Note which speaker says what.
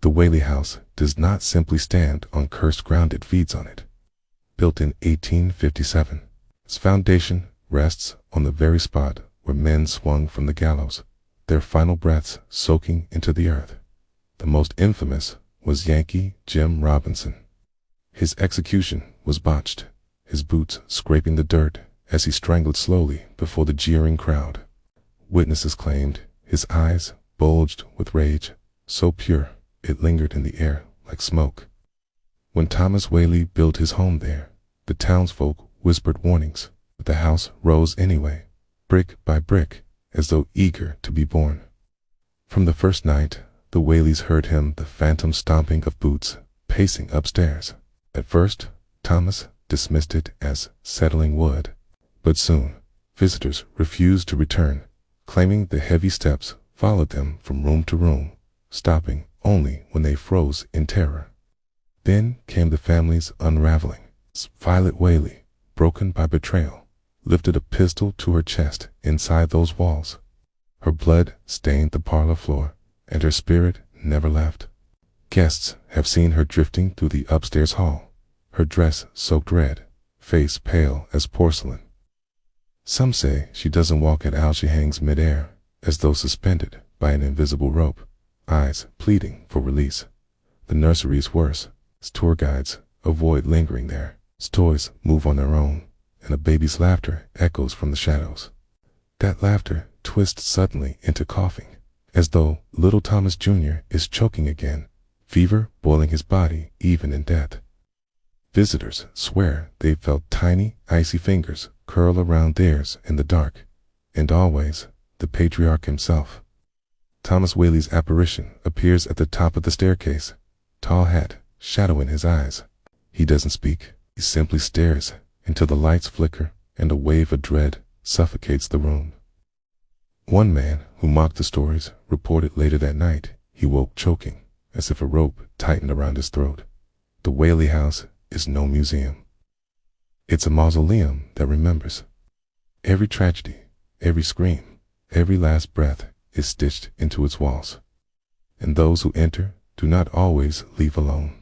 Speaker 1: The Whaley House does not simply stand on cursed ground, it feeds on it. Built in 1857, its foundation rests on the very spot where men swung from the gallows, their final breaths soaking into the earth. The most infamous was Yankee Jim Robinson. His execution was botched, his boots scraping the dirt as he strangled slowly before the jeering crowd. Witnesses claimed his eyes bulged with rage, so pure it lingered in the air like smoke. When Thomas Whaley built his home there, the townsfolk whispered warnings, but the house rose anyway, brick by brick, as though eager to be born. From the first night, the Whaleys heard him the phantom stomping of boots pacing upstairs. At first, Thomas dismissed it as settling wood, but soon visitors refused to return, claiming the heavy steps followed them from room to room, stopping only when they froze in terror. Then came the family's unraveling. Violet Whaley, broken by betrayal, lifted a pistol to her chest inside those walls. Her blood stained the parlor floor, and her spirit never left. Guests have seen her drifting through the upstairs hall, her dress soaked red, face pale as porcelain. Some say she doesn't walk at all, she hangs midair, as though suspended by an invisible rope, eyes pleading for release. The nursery's worse. Tour guides avoid lingering there. Toys move on their own, and a baby's laughter echoes from the shadows. That laughter twists suddenly into coughing, as though little Thomas Jr. is choking again, fever boiling his body even in death. Visitors swear they felt tiny, icy fingers curl around theirs in the dark, and always the patriarch himself. Thomas Whaley's apparition appears at the top of the staircase, tall hat shadowing his eyes. He doesn't speak, he simply stares until the lights flicker and a wave of dread suffocates the room. One man who mocked the stories reported later that night he woke choking, as if a rope tightened around his throat. The Whaley House is no museum. It's a mausoleum that remembers. Every tragedy, every scream, every last breath is stitched into its walls. And those who enter do not always leave alone.